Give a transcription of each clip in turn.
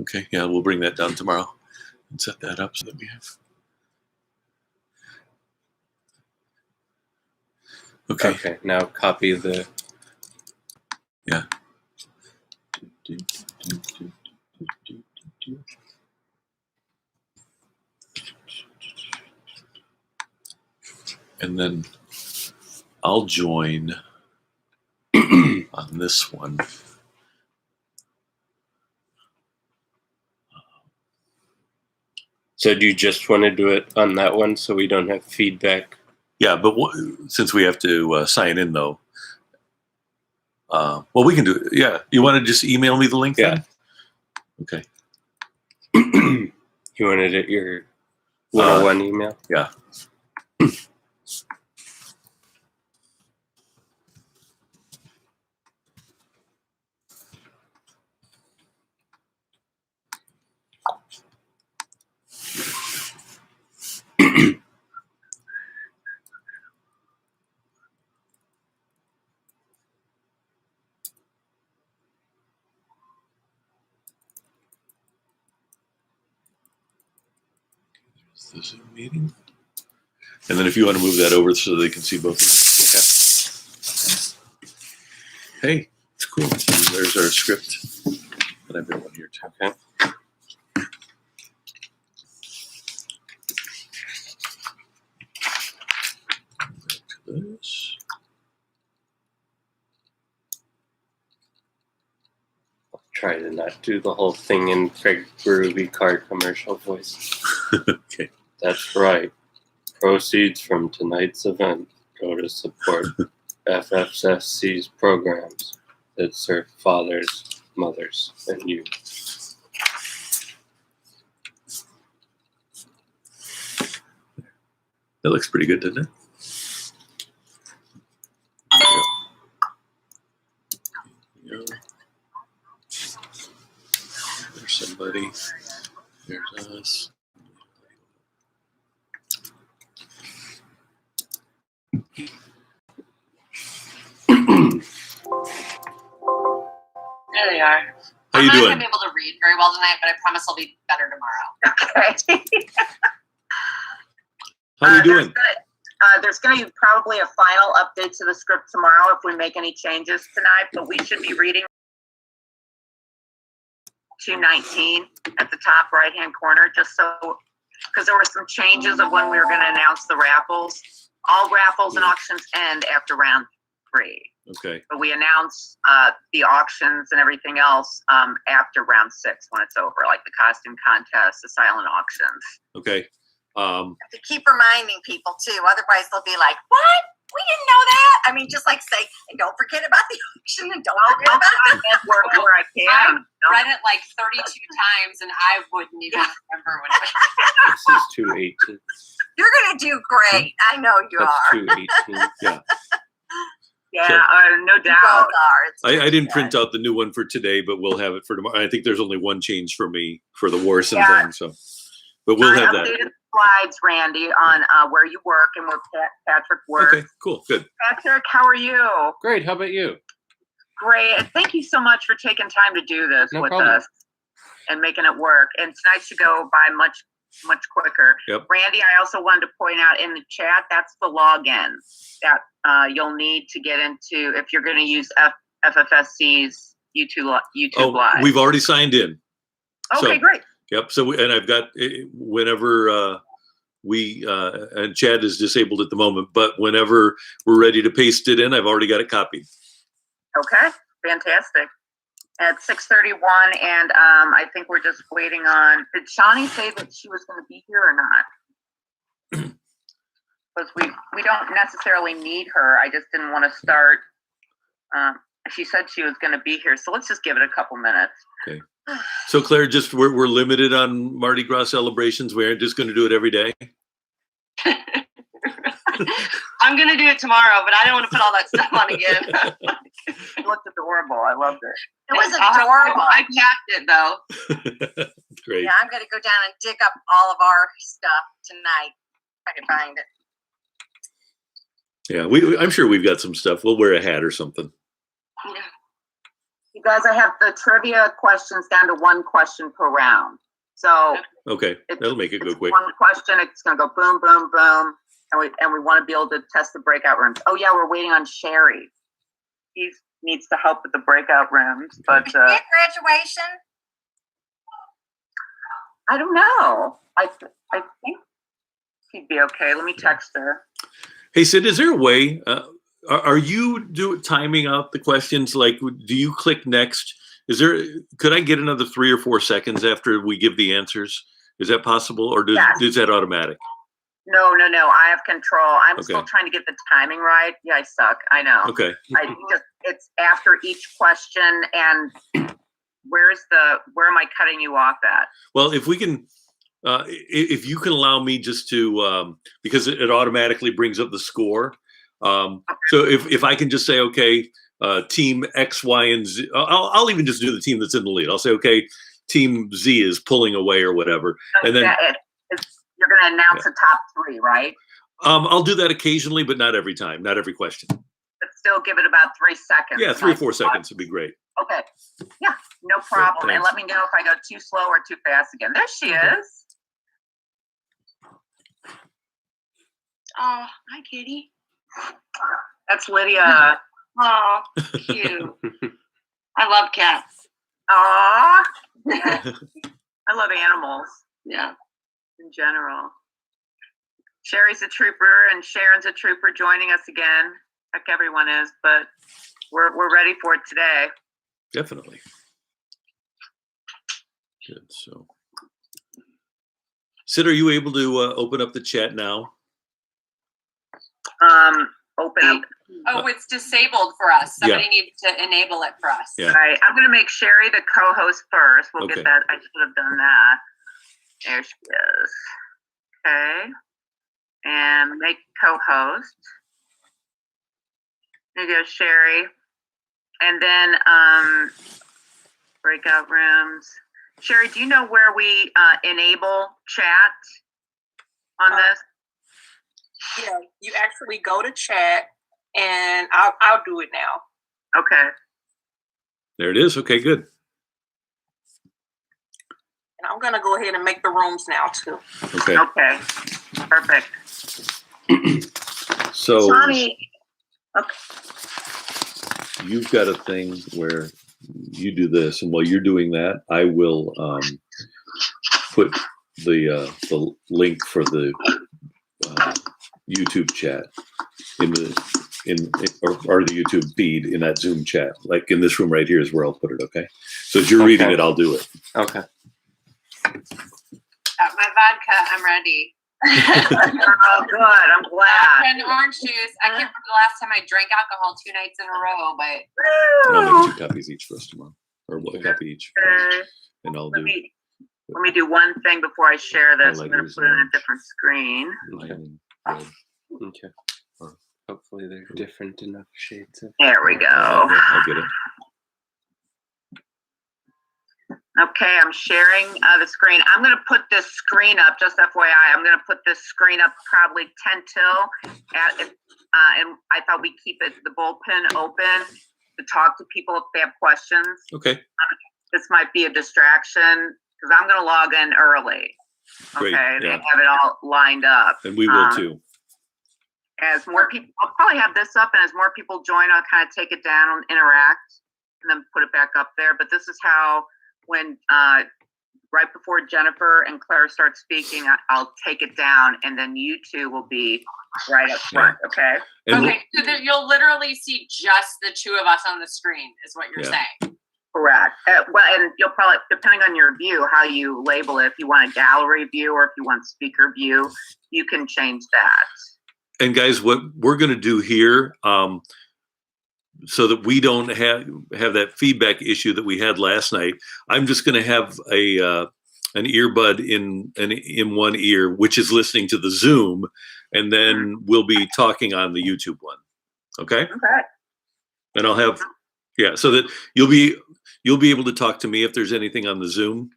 Okay, yeah, we'll bring that down tomorrow and set that up so that we have. Okay. Okay, now copy the. Yeah. And then I'll join on this one. So do you just want to do it on that one so we don't have feedback? Yeah, but since we have to sign in, though, well, we can do it. Yeah, you want to just email me the link then? Okay. You wanted it your 101 email? Yeah. The Zoom meeting. And then if you want to move that over so they can see both of us. Yeah. Hey, it's cool. There's our script. And I've got one here too. Okay. This. I'll try to not do the whole thing in Craig Berube car commercial voice. Okay. That's right. Proceeds from tonight's event go to support FFSC's programs that serve fathers, mothers, and youth. That looks pretty good, doesn't it? Yeah. There's somebody. There's us. There they are. How I'm you not doing? going to be able to read very well tonight, but I promise I'll be better tomorrow. Okay. How you doing? There's going to be probably a final update to the script tomorrow if we make any changes tonight, but we should be reading 219 at the top right-hand corner, just so, because there were some changes of when we were going to announce the raffles. All raffles and auctions end after round 3. Okay. But we announce the auctions and everything else after round 6 when it's over, like the costume contest, the silent auctions. Okay. To keep reminding people too, otherwise they'll be like, "What? We didn't know that." I mean, just like say, and don't forget about the auction, and don't forget about the work where I can. I read it like 32 times, and I wouldn't even remember when it This is 218. You're gonna do great. I know you That's are. 218. Yeah. Yeah, So- no You doubt. both are. It's I didn't good. print out the new one for today, but we'll have it for tomorrow. I think there's only one change for me for the Warson Yeah. thing. So, but we'll have I that. updated the slides, Randy, on where you work and where Patrick works. Okay, cool, good. Patrick, how are you? Great. How about you? Great. And thank you so much for taking time to do this No with problem. us and making it work. And tonight should go by much quicker. Yep. Randy, I also wanted to point out in the chat, that's the login that you'll need to get into if you're going to use FFSC's YouTube Live. We've already signed in. Okay, so- great. Yep. So, and I've got whenever we and Chad is disabled at the moment, but whenever we're ready to paste it in, I've already got it copied. Okay, fantastic. At 6:31, and I think we're just waiting on. Did Shawnee say that she was going to be here or not? Because we don't necessarily need her. I just didn't want to start. She said she was going to be here, so let's just give it a couple minutes. Okay. So Claire, just we're limited on Mardi Gras celebrations. We aren't just going to do it every day. I'm going to do it tomorrow, but I don't want to put all that stuff on again. It looked adorable. I loved it. It was adorable. I packed it, though. Great. Yeah, I'm gonna go down and dig up all of our stuff tonight. If I can find it. Yeah, I'm sure we've got some stuff. We'll wear a hat or something. Yeah. You guys, I have the trivia questions down to one question per round. So Okay, that'll make it go it's quick. one question, it's gonna go boom, boom, boom. And we want to be able to test the breakout rooms. Oh yeah, we're waiting on Sherry. He needs to help with the breakout rooms, but Did we get graduation? I don't know. I think she'd be okay. Let me text her. Hey, Sid, is there a way, are you timing out the questions? Like, do you click next? Could I get another 3 or 4 seconds after we give the answers? Is that possible, or Yes. is that automatic? No. I have control. I'm Okay. still trying to get the timing right. Yeah, I suck. I know. Okay. It's after each question, and where am I cutting you off at? Well, if we can, if you can allow me just to, because it automatically brings up the score. So if I can just say, okay, team X, Y, and Z, I'll even just do the team that's in the lead. I'll say, okay, team Z is pulling away or whatever. And then you're going to announce the top 3, right? I'll do that occasionally, but not every time, not every question. But still give it about 3 seconds. Yeah, 3 or 4 seconds would be great. Okay. Yeah, no problem. Thanks. And let me know if I go too slow or too fast again. There she is. Oh, hi, kitty. That's Lydia. Oh, cute. I love cats. Aw. I love animals Yeah. in general. Sherry's a trooper and Sharon's a trooper joining us again. Heck, everyone is, but we're ready for it today. Definitely. Good. So, Sid, are you able to open up the chat now? Open up. Oh, it's disabled for us. Somebody needs to enable it for us. Yeah. All right, I'm going to make Sherry the co-host first. We'll Okay. get that. I should have done that. There she is. Okay. And make co-host. There you go, Sherry. And then breakout rooms. Sherry, do you know where we enable chat on this? Yeah, you actually go to chat, and I'll do it now. Okay. There it is. Okay, good. And I'm gonna go ahead and make the rooms now too. Okay. Okay. Perfect. So Johnny. you've got a thing where you do this, and while you're doing that, I will put the link for the YouTube chat or the YouTube feed in that Zoom chat. Like in this room right here is where I'll put it. Okay. So as you're reading it, I'll do it. Okay. My vodka, I'm ready. Oh, good. I'm glad. And orange juice. I can't remember the last time I drank alcohol 2 nights in a row, but I'll make 2 copies each for us tomorrow, or 1 copy each. Okay. And I'll Let do. me do one thing before I share this. I like I'm going to yours put it in a orange. different screen. Okay. Hopefully they're different enough shades of. There we go. I'll get it. Okay, I'm sharing the screen. I'm going to put this screen up, just FYI. I'm going to put this screen up probably 10 till. And I thought we'd keep it, the bullpen open to talk to people if they have questions. Okay. This might be a distraction because I'm going to log in early. Great, Okay, yeah. and have it all lined up. And we will too. As more people, I'll probably have this up, and as more people join, I'll kind of take it down and interact, and then put it back up there. But this is how, when right before Jennifer and Claire start speaking, I'll take it down, and then you two will be right up front. Okay. And okay. So that you'll literally see just the 2 of us on the screen, is what you're Yeah. saying. Correct. Well, and you'll probably, depending on your view, how you label it, if you want a gallery view or if you want speaker view, you can change that. And guys, what we're going to do here, so that we don't have that feedback issue that we had last night, I'm just going to have an earbud in one ear, which is listening to the Zoom, and then we'll be talking on the YouTube one. Okay. Okay. And I'll have, so that you'll be able to talk to me if there's anything on the Zoom,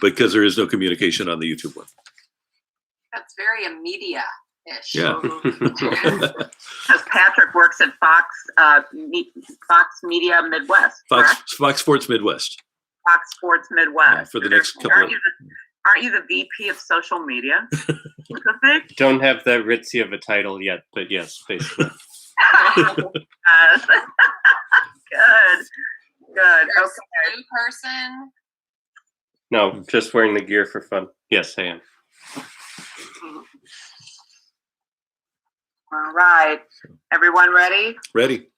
because there is no communication on the YouTube one. That's very immediate. Ish. Yeah. Because Patrick works at Fox Media Midwest, correct? Fox Sports Midwest. Fox Sports Midwest. Yeah, for the next couple of... Aren't you the VP of social media? Don't have that ritzy of a title yet, but yes, basically. Yes. Good. There's Okay. a new person. No, just wearing the gear for fun. Yes, I am. All right. Everyone ready? Ready?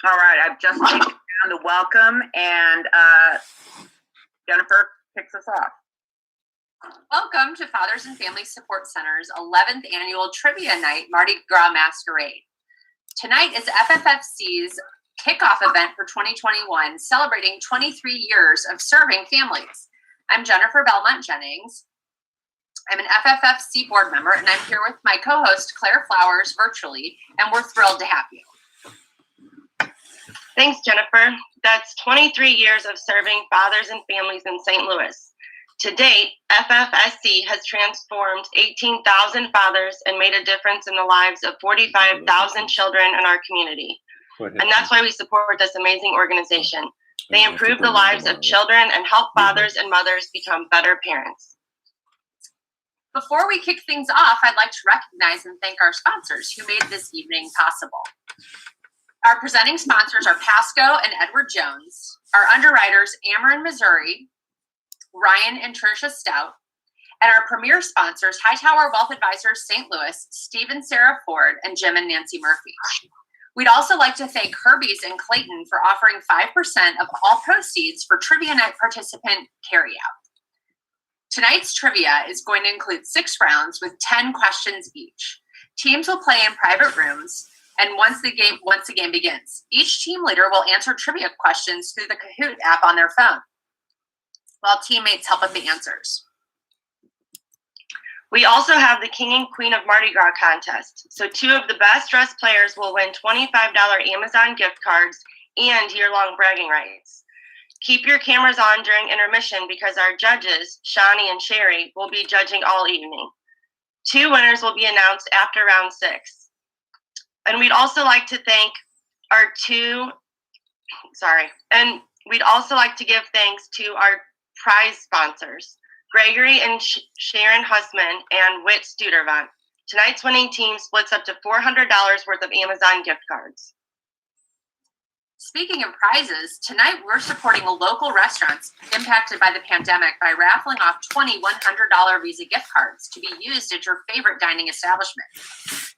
All right. I've just taken down the welcome, and Jennifer kicks us off. Welcome to Fathers and Family Support Center's 11th annual Trivia Night Mardi Gras Masquerade. Tonight is FFFC's kickoff event for 2021, celebrating 23 years of serving families. I'm Jennifer Belmont Jennings. I'm an FFFC board member, and I'm here with my co-host Claire Flowers virtually, and we're thrilled to have you. Thanks, Jennifer. That's 23 years of serving fathers and families in St. Louis. To date, FFSC has transformed 18,000 fathers and made a difference in the lives of 45,000 children in our community. And that's why we support this amazing organization. They improve the lives of children and help fathers and mothers become better parents. Before we kick things off, I'd like to recognize and thank our sponsors who made this evening possible. Our presenting sponsors are Pasco and Edward Jones. Our underwriters, Ameren, Missouri, Ryan and Tricia Stout, and our premier sponsors, Hightower Wealth Advisors St. Louis, Steve and Sarah Ford, and Jim and Nancy Murphy. We'd also like to thank Herbie's and Clayton for offering 5% of all proceeds for Trivia Night participant carryout. Tonight's trivia is going to include 6 rounds with 10 questions each. Teams will play in private rooms, and once the game begins, each team leader will answer trivia questions through the Kahoot app on their phone, while teammates help with the answers. We also have the King and Queen of Mardi Gras contest. So 2 of the best dressed players will win $25 Amazon gift cards and year-long bragging rights. Keep your cameras on during intermission because our judges, Shawnee and Sherry, will be judging all evening. 2 winners will be announced after round 6. And we'd also like to thank our we'd also like to give thanks to our prize sponsors, Gregory and Sharon Hussman and Whit Studervant. Tonight's winning team splits up to $400 worth of Amazon gift cards. Speaking of prizes, tonight we're supporting local restaurants impacted by the pandemic by raffling off 20 $100 Visa gift cards to be used at your favorite dining establishment.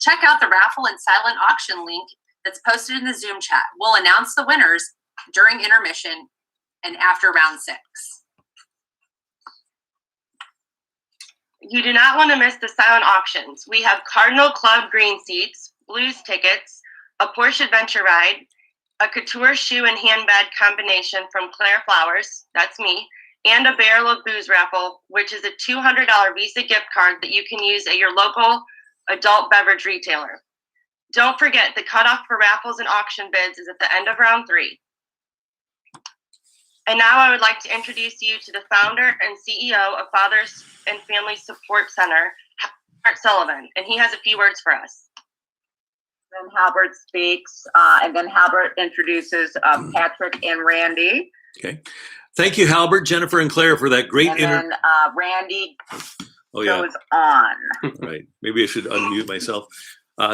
Check out the raffle and silent auction link that's posted in the Zoom chat. We'll announce the winners during intermission and after round 6. You do not want to miss the silent auctions. We have Cardinal Club green seats, Blues tickets, a Porsche Adventure ride, a couture shoe and handbag combination from Claire Flowers, that's me, and a barrel of booze raffle, which is a $200 Visa gift card that you can use at your local adult beverage retailer. Don't forget, the cutoff for raffles and auction bids is at the end of round 3. And now I would like to introduce you to the founder and CEO of Fathers and Family Support Center, Halbert Sullivan, and he has a few words for us. Then Halbert speaks, and then Halbert introduces Patrick and Randy. Okay. Thank you, Halbert, Jennifer, and Claire for that great and then Randy goes on. All right. Maybe I should unmute myself.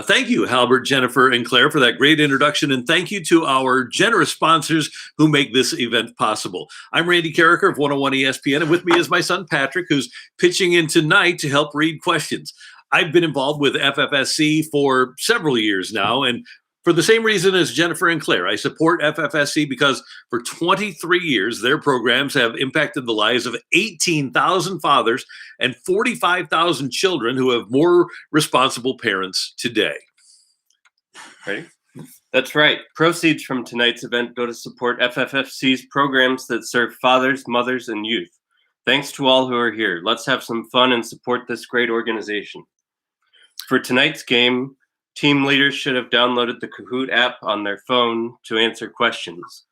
Thank you, Halbert, Jennifer, and Claire for that great introduction, and thank you to our generous sponsors who make this event possible. I'm Randy Carricker of 101 ESPN, and with me is my son, Patrick, who's pitching in tonight to help read questions. I've been involved with FFSC for several years now, and for the same reason as Jennifer and Claire, I support FFSC because for 23 years, their programs have impacted the lives of 18,000 fathers and 45,000 children who have more responsible parents today. Ready? That's right. Proceeds from tonight's event go to support FFFC's programs that serve fathers, mothers, and youth. Thanks to all who are here. Let's have some fun and support this great organization. For tonight's game, team leaders should have downloaded the Kahoot app on their phone to answer questions.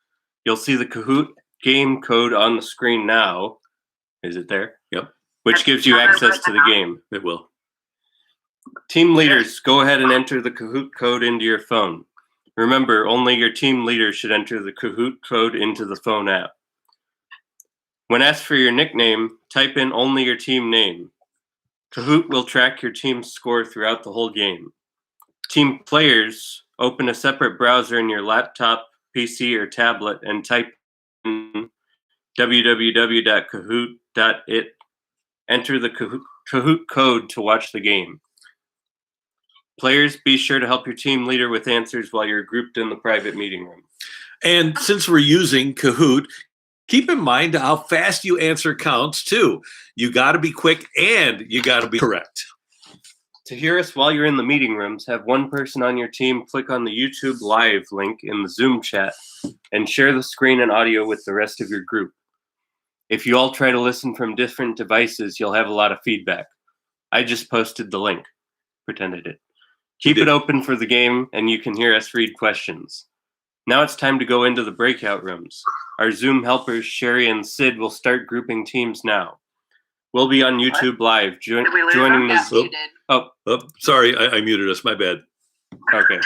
You'll see the Kahoot game code on the screen now. Is it there? Yep. Which gives you access to the game. It will. Team leaders, go ahead and enter the Kahoot code into your phone. Remember, only your team leader should enter the Kahoot code into the phone app. When asked for your nickname, type in only your team name. Kahoot will track your team's score throughout the whole game. Team players, open a separate browser in your laptop, PC, or tablet and type in www.kahoot.it. Enter the Kahoot code to watch the game. Players, be sure to help your team leader with answers while you're grouped in the private meeting room. And since we're using Kahoot, keep in mind how fast you answer counts too. You got to be quick and you got to be correct. To hear us while you're in the meeting rooms, have one person on your team click on the YouTube Live link in the Zoom chat and share the screen and audio with the rest of your group. If you all try to listen from different devices, you'll have a lot of feedback. I just posted the link. Pretend I did. Keep it open for the game and you can hear us read questions. Now it's time to go into the breakout rooms. Our Zoom helpers, Sherry and Sid, will start grouping teams now. We'll be on YouTube Live, joining the Yes, you did. Oh, sorry, I muted us. My bad. Okay.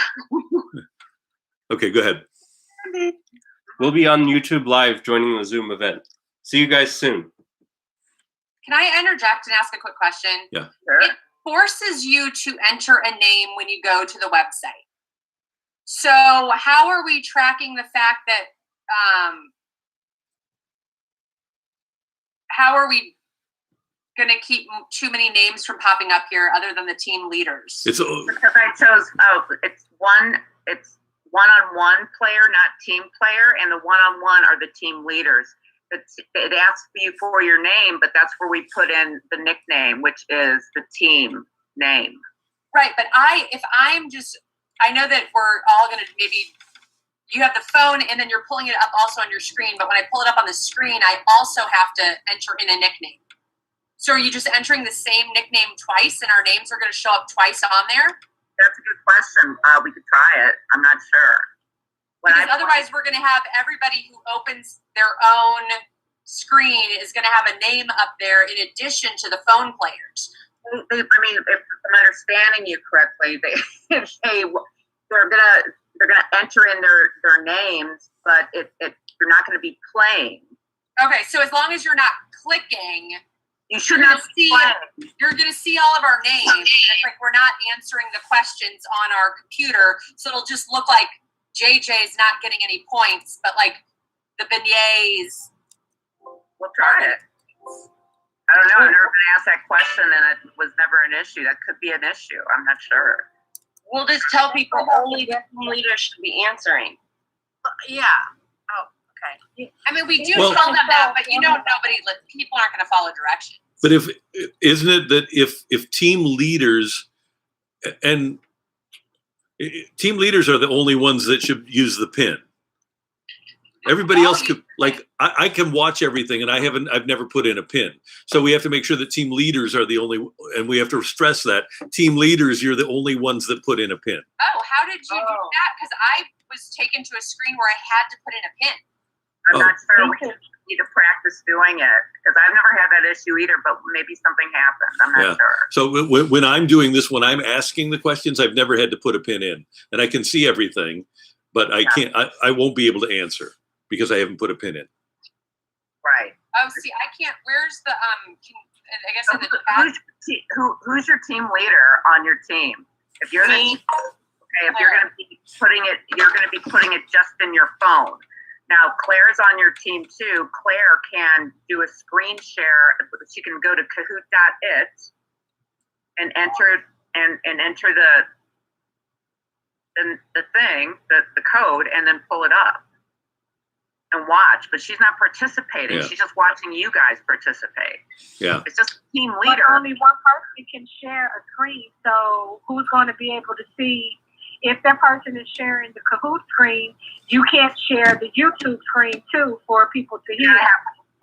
Okay, go ahead. We'll be on YouTube Live joining the Zoom event. See you guys soon. Can I interject and ask a quick question? Yeah. Sure. It forces you to enter a name when you go to the website. So how are we tracking the fact that, how are we going to keep too many names from popping up here other than the team leaders? It's Because I chose, it's one-on-one player, not team player, and the one-on-one are the team leaders. It asks you for your name, but that's where we put in the nickname, which is the team name. Right, but I know that we're all going to maybe, you have the phone and then you're pulling it up also on your screen, but when I pull it up on the screen, I also have to enter in a nickname. So are you just entering the same nickname twice and our names are going to show up twice on there? That's a good question. We could try it. I'm not sure. Because otherwise we're going to have everybody who opens their own screen is going to have a name up there in addition to the phone players. I mean, if I'm understanding you correctly, they're gonna enter in their names, but you're not going to be playing. Okay, so as long as you're not clicking, you should not be playing. You're going to see all of our names. And it's like we're not answering the questions on our computer, so it'll just look like JJ's not getting any points, but like the beignets. We'll try it. I don't know. I've never been asked that question, and it was never an issue. That could be an issue. I'm not sure. We'll just tell people only the team leader should be answering. Yeah. Oh, okay. I mean, we do Well- tell them that, but people aren't going to follow directions. But isn't it that if team leaders and team leaders are the only ones that should use the pin? Everybody else could, like, I can watch everything and I've never put in a pin. So we have to make sure that team leaders are the only, and we have to stress that team leaders, you're the only ones that put in a pin. Oh, how did you do that? Because I was taken to a screen where I had to put in a pin. I'm not sure. We need to practice doing it because I've never had that issue either, but maybe something happened. I'm not sure. So when I'm doing this, when I'm asking the questions, I've never had to put a pin in, and I can see everything, but I can't. I won't be able to answer because I haven't put a pin in. Right. Oh, see, I can't. Where's the I guess in the chat. Who's your team leader on your team? If you're Me. if you're going to be putting it just in your phone. Now, Claire's on your team too. Claire can do a screen share. She can go to kahoot.it and enter the code, and then pull it up and watch. But she's not participating. Yeah. She's just watching you guys participate. Yeah. It's just team But leader. only one person can share a screen, so who's going to be able to see? If that person is sharing the Kahoot screen, you can't share the YouTube screen too for people to hear.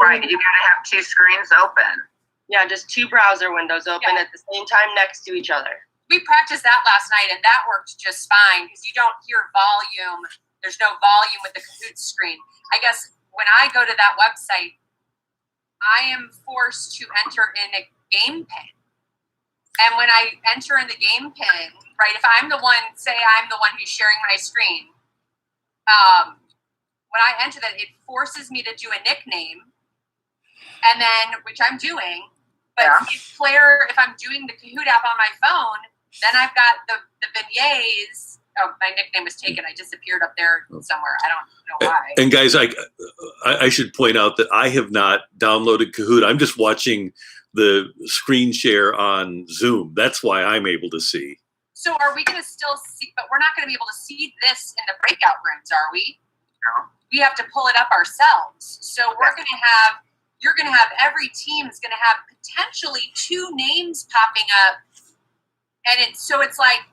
Right, you gotta have two screens open. Yeah, just two browser windows open at the same time next to each other. We practiced that last night, and that worked just fine because you don't hear volume. There's no volume with the Kahoot screen. I guess when I go to that website, I am forced to enter in a game pin. And when I enter in the game pin, right, if I'm the one, say I'm the one who's sharing my screen, when I enter that, it forces me to do a nickname, and then, which I'm doing, but if I'm doing the Kahoot app on my phone, then I've got the beignets. Oh, my nickname was taken. I disappeared up there somewhere. I don't know why. And guys, I should point out that I have not downloaded Kahoot. I'm just watching the screen share on Zoom. That's why I'm able to see. So are we going to still see, but we're not going to be able to see this in the breakout rooms, are we? No. We have to pull it up ourselves. So you're going to have, every team is going to have potentially 2 names popping up. And it's like,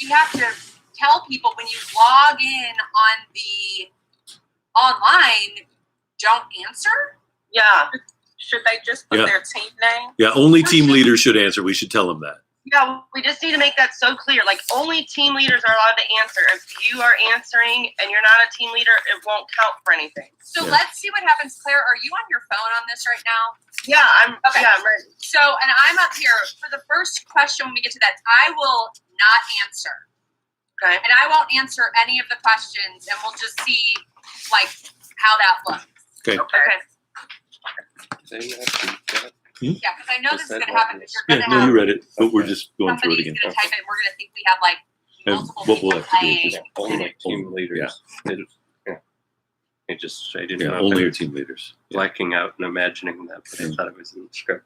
we have to tell people when you log in on the online, don't answer. Yeah. Should they just put their team name? Yeah, only team leaders should answer. We should tell them that. Yeah, we just need to make that so clear. Like, only team leaders are allowed to answer. If you are answering and you're not a team leader, it won't count for anything. So let's see what happens. Claire, are you on your phone on this right now? Yeah, I'm ready. So, and I'm up here for the first question when we get to that. I will not answer. Okay. And I won't answer any of the questions, and we'll just see, like, how that looks. Okay. Yeah, because I know this is going to happen. Because you're Yeah, going to no, have you read it, but we're just going through it somebody's again. going to type it. We're going to think we have like And multiple what we'll people have to do playing. is Only team leaders. I didn't know. only if your I team leaders. was blacking out and imagining that, but I thought it was in the script.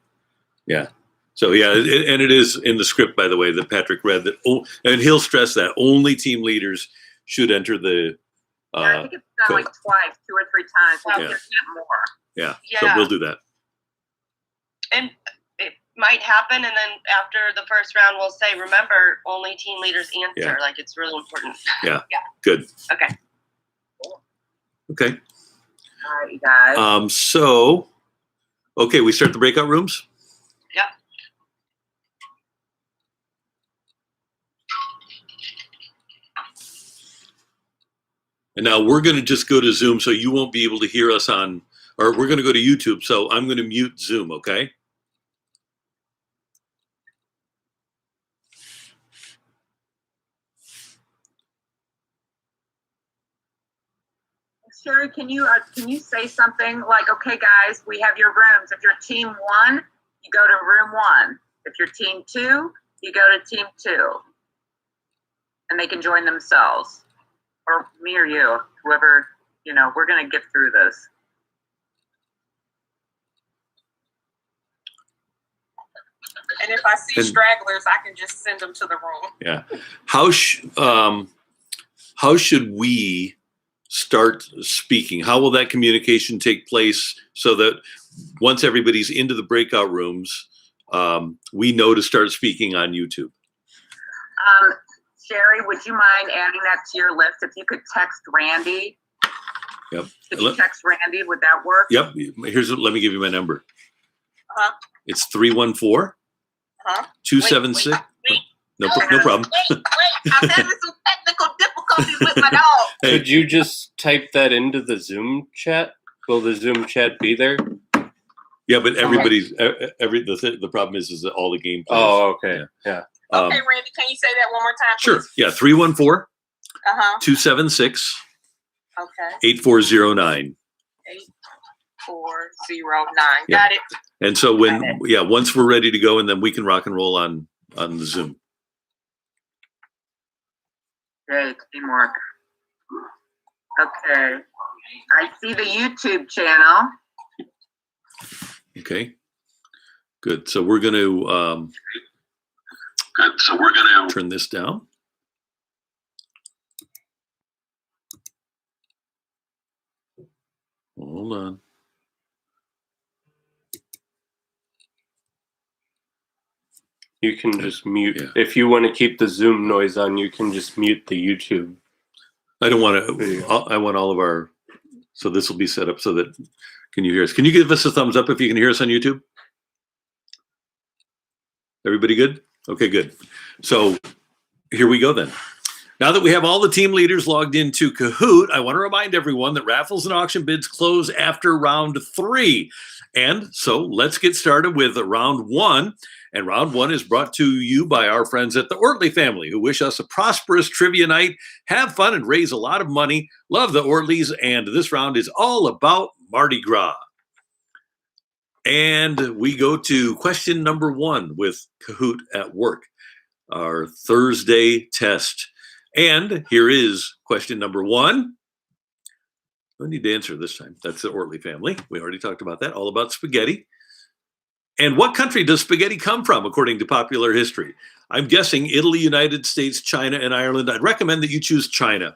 Yeah. So and it is in the script, by the way, that Patrick read that. And he'll stress that only team leaders should enter the. I think it's done like twice, 2 or 3 times. We'll get more. Yeah. So we'll do that. And it might happen, and then after the first round, we'll say, remember, only team leaders answer. Yeah. Like, it's really important. Yeah. Good. Okay. Okay. All right, you guys. So, okay, we start the breakout rooms. Yep. And now we're going to just go to Zoom, so you won't be able to hear us on, or we're going to go to YouTube. So I'm going to mute Zoom, okay? Sherry, can you say something like, okay, guys, we have your rooms. If you're team 1, you go to room 1. If you're team 2, you go to team 2. And they can join themselves. Or me or you, whoever, we're going to get through this. And if I see stragglers, I can just send them to the room. Yeah. How should we start speaking? How will that communication take place so that once everybody's into the breakout rooms, we know to start speaking on YouTube? Sherry, would you mind adding that to your list? If you could text Randy. Yep. If you text Randy, would that work? Yep. Let me give you my number. It's 314 276. No problem. Wait, I'm having some technical difficulties with my dog. Hey, Could you just type that into the Zoom chat? Will the Zoom chat be there? yeah, but everybody's the problem is that all the game players. Oh, okay. Yeah. Okay, Randy, can you say that one more time, Sure. please? Yeah, 314 Uh-huh. 276 Okay. 8409. 8409. Yeah. Got it. And so once we're ready to go, and then we can rock and roll on the Zoom. Great, teamwork. Okay. I see the YouTube channel. Okay. Good. So we're going to turn this down. Hold on. You can just mute. If you want to keep the Zoom noise on, you can just mute the YouTube. I don't want to. I want all of our. So this will be set up so that. Can you hear us? Can you give us a thumbs up if you can hear us on YouTube? Everybody good? Okay, good. So here we go then. Now that we have all the team leaders logged into Kahoot, I want to remind everyone that raffles and auction bids close after round 3. And so let's get started with round 1. And round one is brought to you by our friends at the Ortley family, who wish us a prosperous trivia night, have fun, and raise a lot of money. Love the Ortleys, and this round is all about Mardi Gras. And we go to question number 1 with Kahoot at Work, our Thursday test. And here is question number 1. No need to answer this time. That's the Ortley family. We already talked about that, all about spaghetti. And what country does spaghetti come from, according to popular history? I'm guessing Italy, United States, China, and Ireland. I'd recommend that you choose China.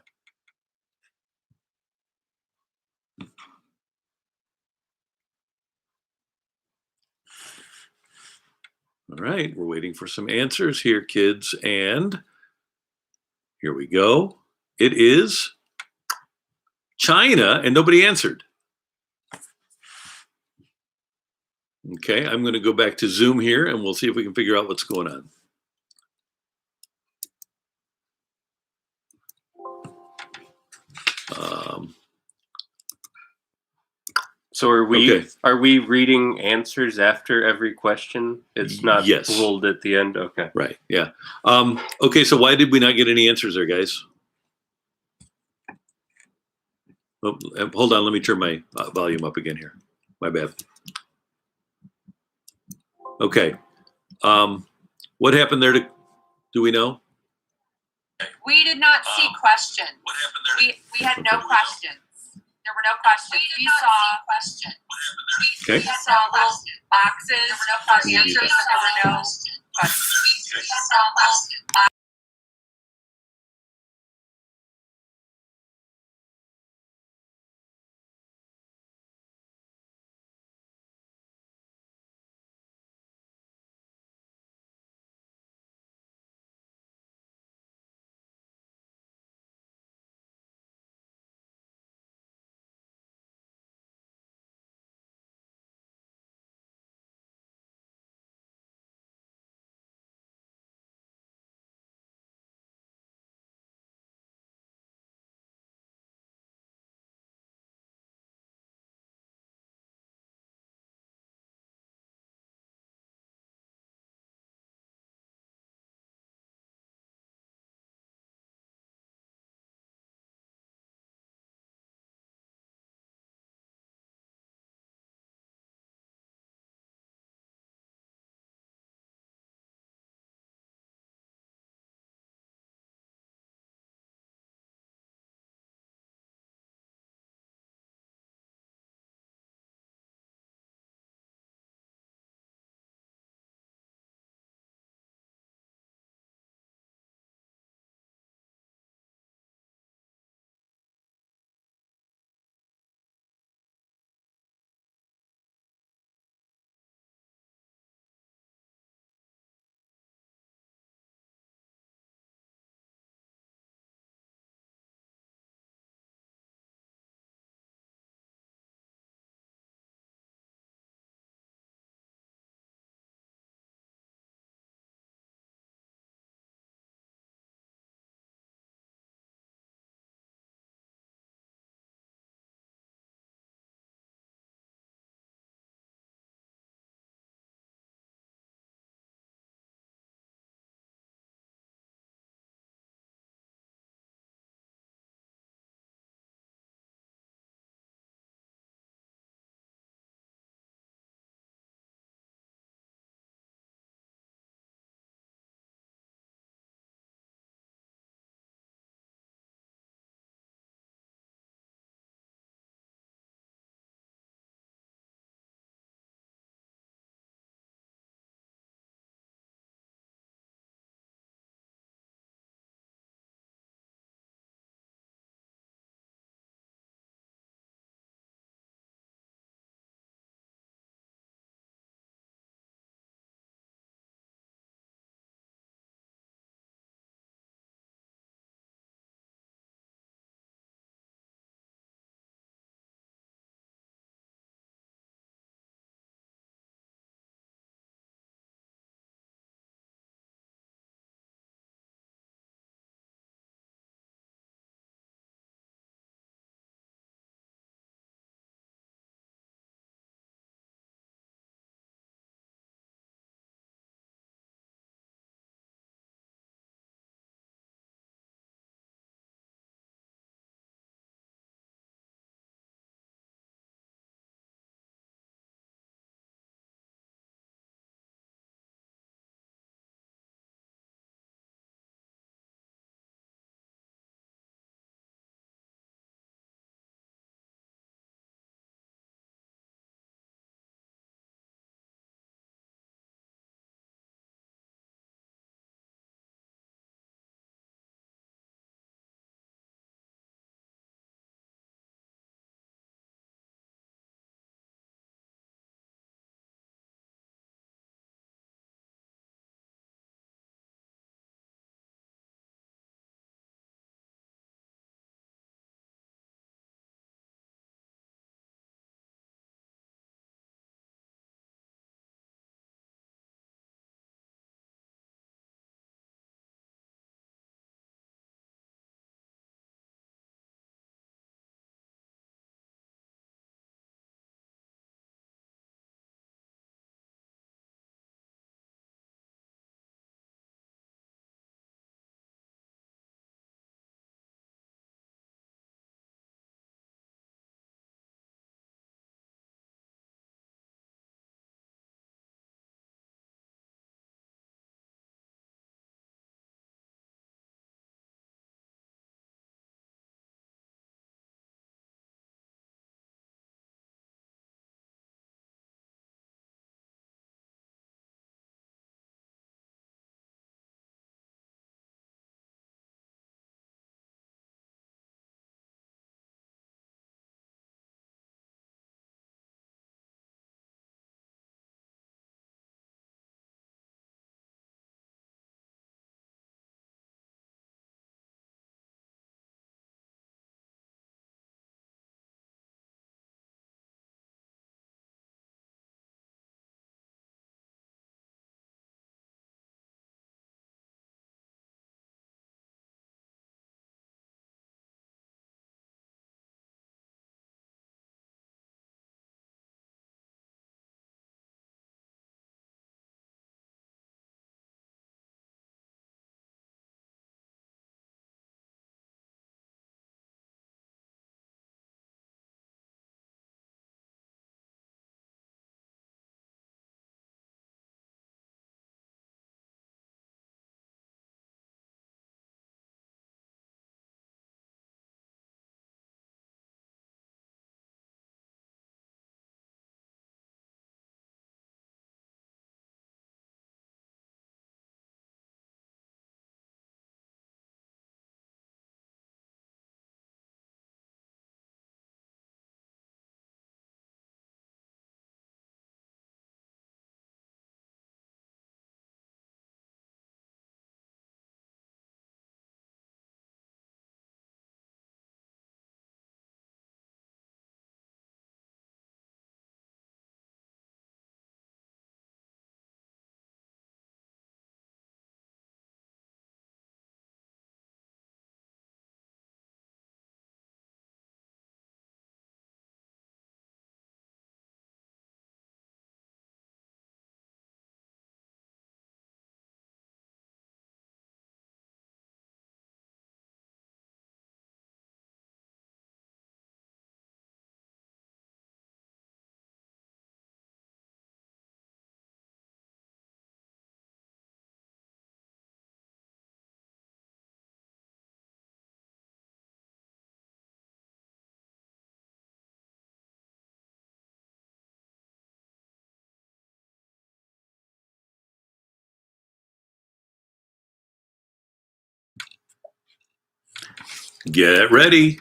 All right, we're waiting for some answers here, kids. And here we go. It is China, and nobody answered. Okay, I'm going to go back to Zoom here, and we'll see if we can figure out what's going on. So are we Okay. are we reading answers after every question? It's not Yes. pulled at the end. Okay. Right, yeah. Okay, so why did we not get any answers there, guys? Oh, hold on, let me turn my volume up again here. My bad. Okay. What happened there? Do we know? We did not see questions. What happened there? We had no questions. There were no questions. We saw questions. Okay. We saw little boxes. There were no answers, but there were no questions. We saw Get ready.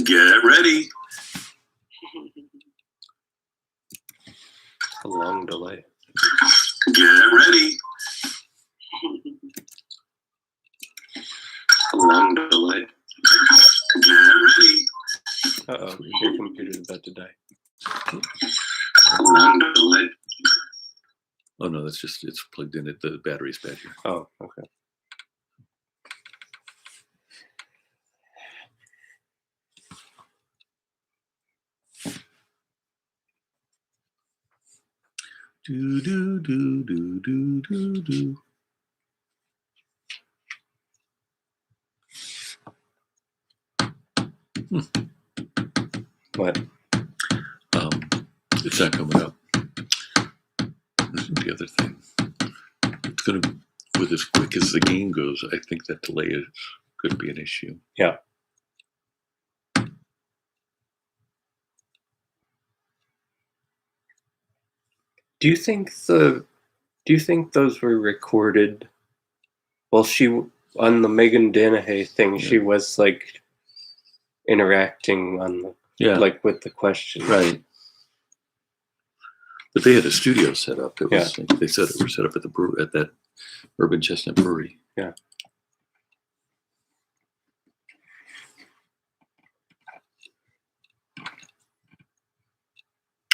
Get ready. A long delay. Get ready. A long delay. Get ready. Uh-oh, your computer's about to die. A long delay. Oh no, that's just, it's plugged in. The battery's bad here. Oh, okay. Do do do do do do do. What? It's not coming up. This is the other thing. It's gonna, with as quick as the game goes, I think that delay could be an issue. Yeah. Do you think those were recorded? Well, on the Megan Danahay thing, Yeah. she was like interacting on the, like with the question. Right. But they had a studio set up. It was, Yeah. they said it were set up at at that Urban Chestnut Brewery. Yeah.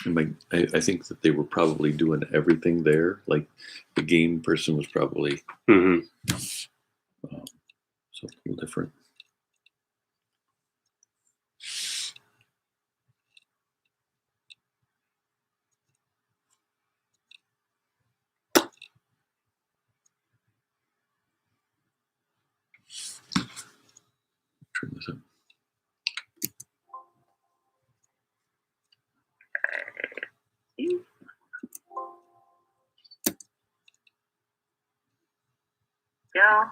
And I think that they were probably doing everything there. Like the game person was probably Mm-hmm. so a little different. Turn this up. Yeah.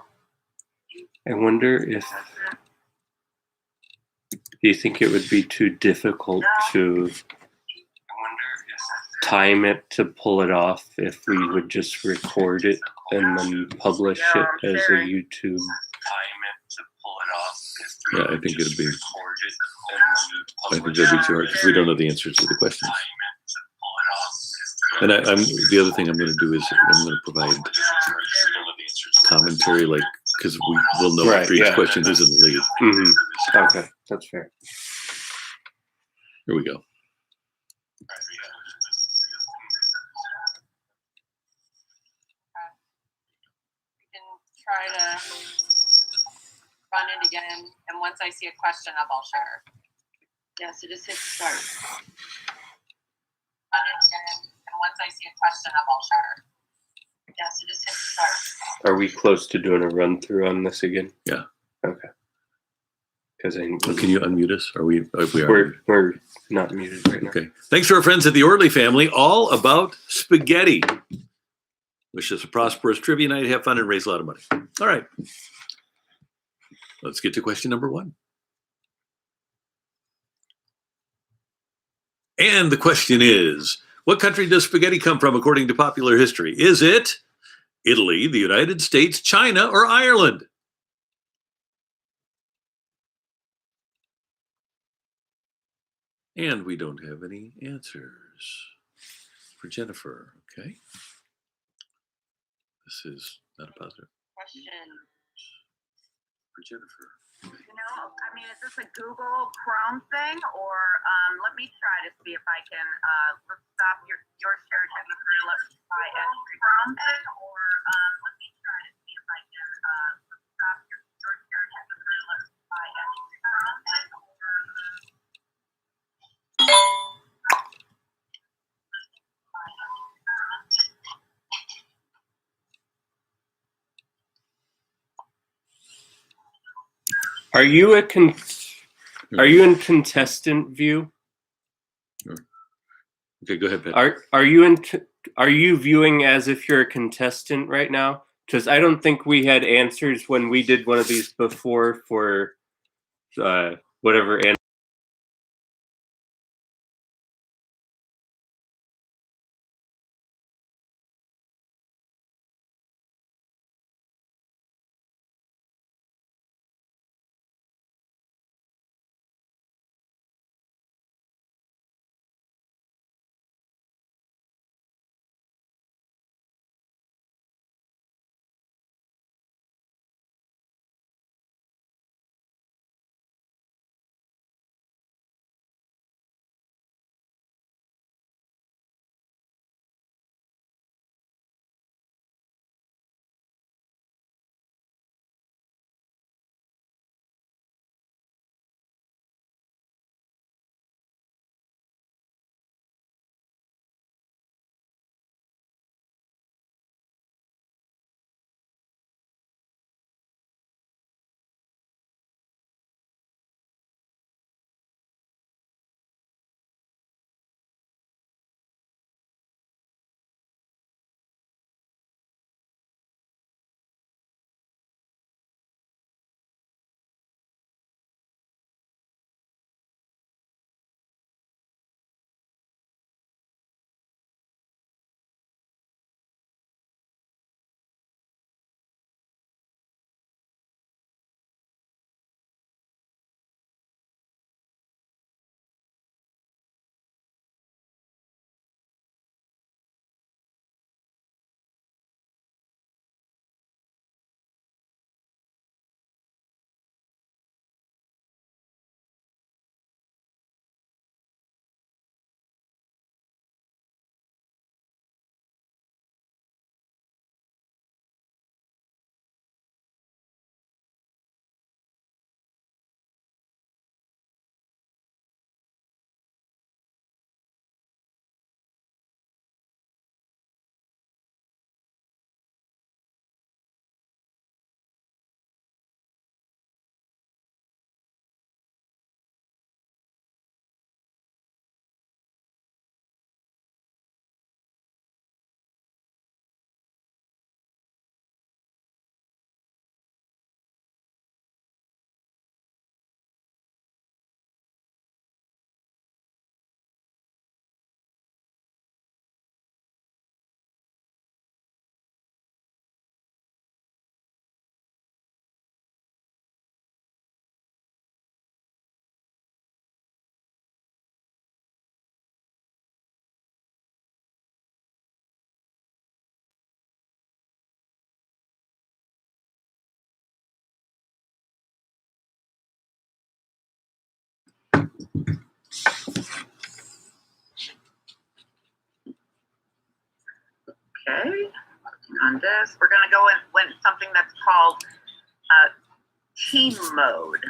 I wonder if, do you think it would be too difficult to time it to pull it off if we would just record it and then publish it as a YouTube? Yeah, I think it'd be. I think that'd be too hard because we don't know the answers to the questions. And I'm the other thing I'm going to do is I'm going to provide commentary, like because we will know Right, for each yeah. question who's in the lead. Mm-hmm. Okay, that's fair. Here we go. We can try to run it again, and once I see a question up, I'll share. Yeah, so just hit start. Run it again, and once I see a question up, I'll share. Yeah, so just hit start. Are we close to doing a run through on this again? Yeah. Okay. Because Can you unmute us? Are we we're not muted right now. Okay. Thanks to our friends at the Orley family, all about spaghetti. Wish us a prosperous trivia night, have fun, and raise a lot of money. All right. Let's get to question number 1. And the question is, what country does spaghetti come from according to popular history? Is it Italy, the United States, China, or Ireland? And we don't have any answers for Jennifer. Okay. This is not a positive. Question. For Jennifer. You know, I mean, is this a Google Chrome thing, or let me try to see if I can let's stop your share temperature. Let's try Chrome thing, or let me try to see if I can let's stop your share temperature. Let's try Chrome thing, or Are you in contestant view? Okay, go ahead, Pat. Are you viewing as if you're a contestant right now? Because I don't think we had answers when we did one of these before for whatever Okay, working on this. We're gonna go in something that's called team mode.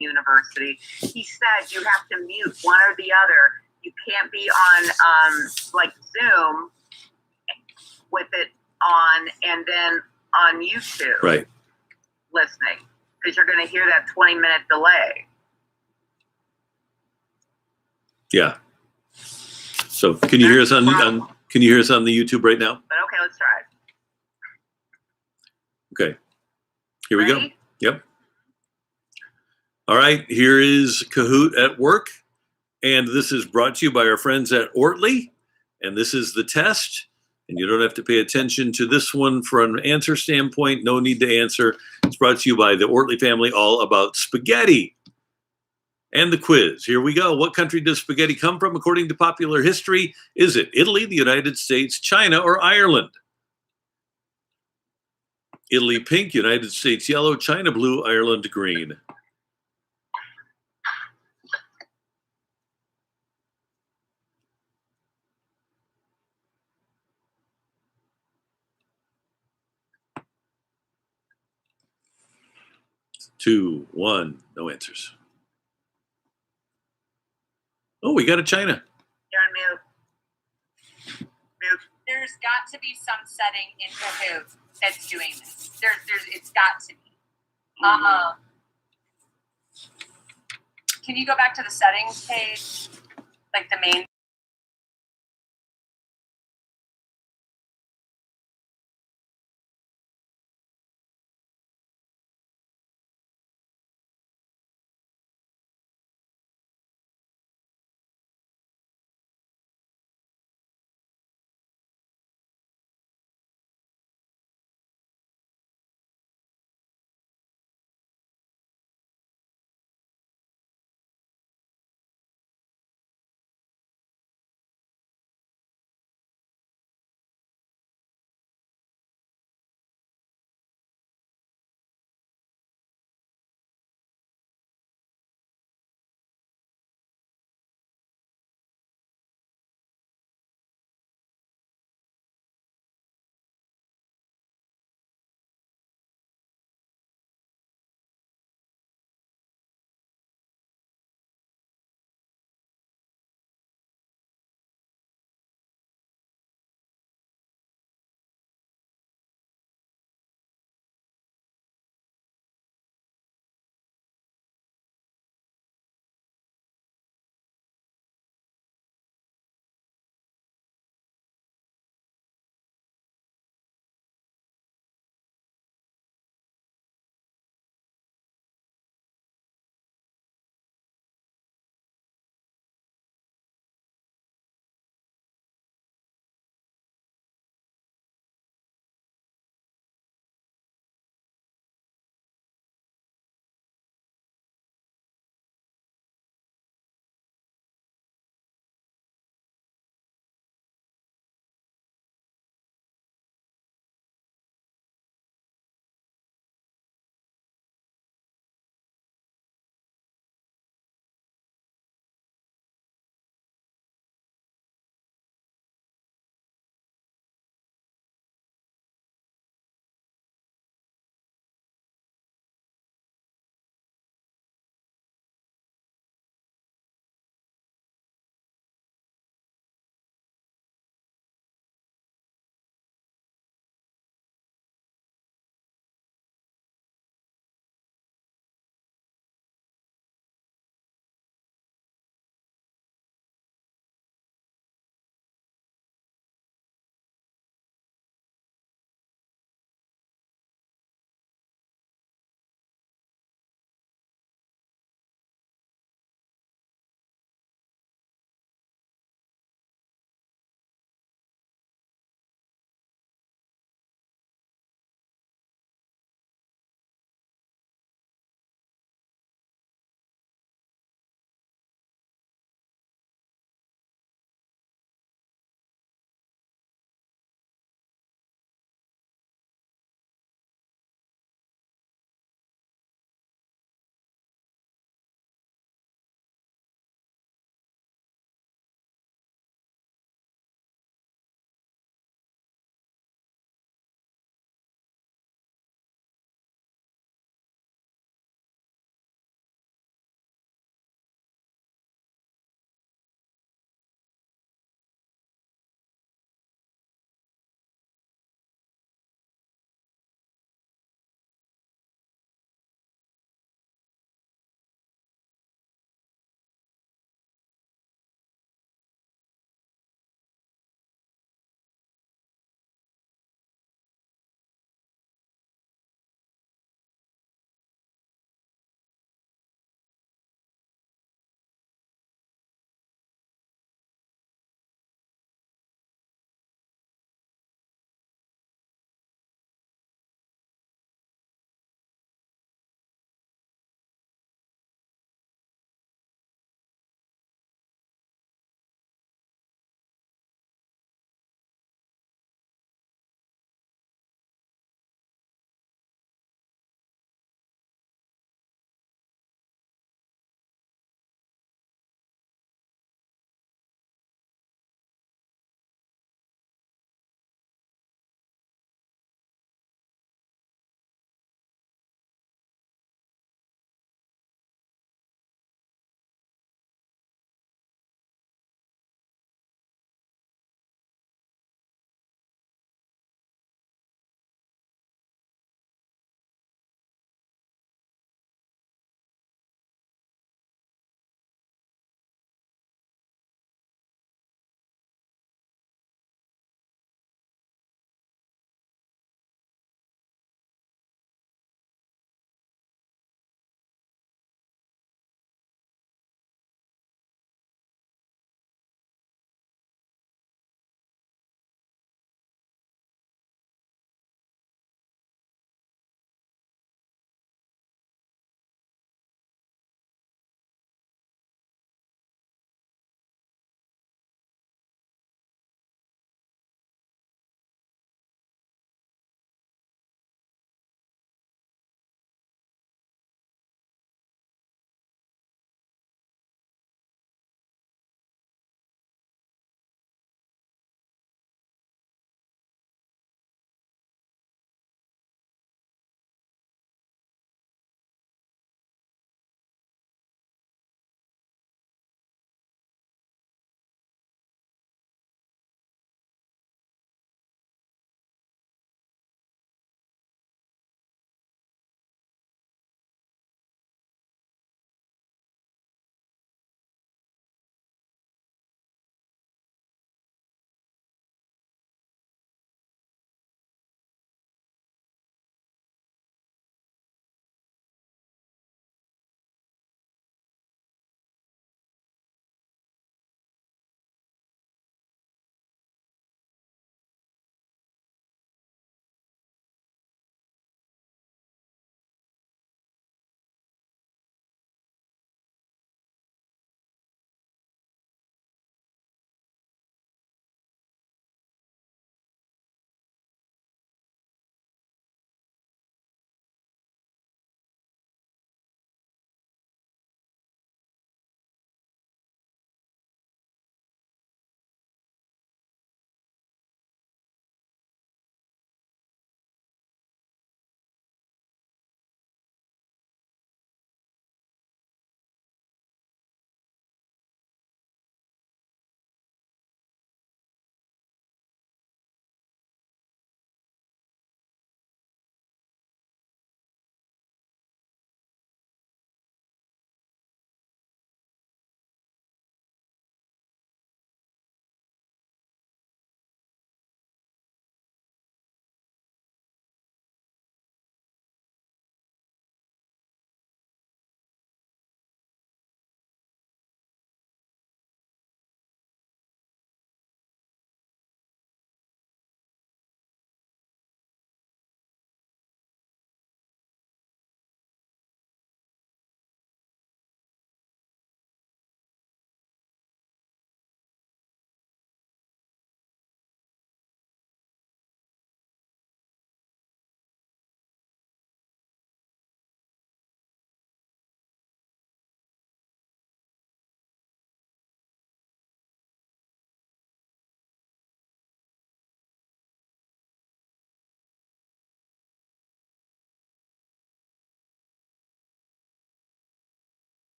University. He said you have to mute one or the other. You can't be on like Zoom with it on and then on YouTube. Right. Listening, because you're going to hear that 20-minute delay. Yeah. So can you hear us on can you hear us on the YouTube right now? But okay, let's try it. Okay. Here we go. Ready? Yep. All right, here is Kahoot at work, and this is brought to you by our friends at Ortly, and this is the test, and you don't have to pay attention to this one from an answer standpoint. No need to answer. It's brought to you by the Ortly family, all about spaghetti. And the quiz. Here we go. What country does spaghetti come from according to popular history? Is it Italy, the United States, China, or Ireland? Italy pink, United States yellow, China blue, Ireland green. Two, one, no answers. Oh, we got a China. You're on mute. Mute. There's got to be some setting in Kahoot that's doing this. It's got to be. Can you go back to the settings page, like the main?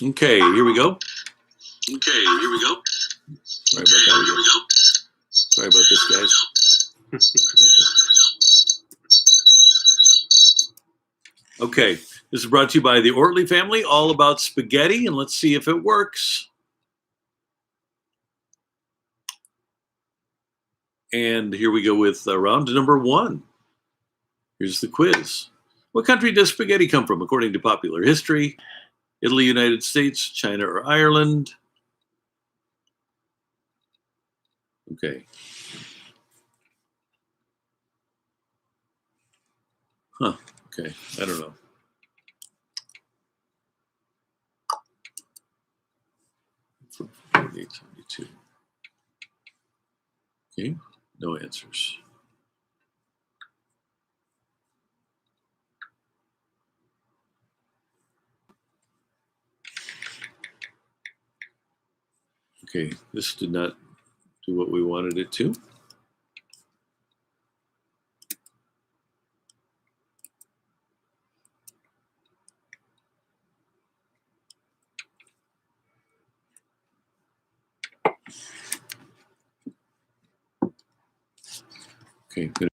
Okay, here we go. Okay, here we go. Sorry about that. Here we go. Sorry about this, guys. Okay, this is brought to you by the Ortley family, all about spaghetti, and let's see if it works. And here we go with round number 1. Here's the quiz. What country does spaghetti come from, according to popular history? Italy, United States, China, or Ireland? Okay. Huh, okay, I don't know. From 4872. Okay, no answers. Okay, this did not do what we wanted it to. Okay, I'm going to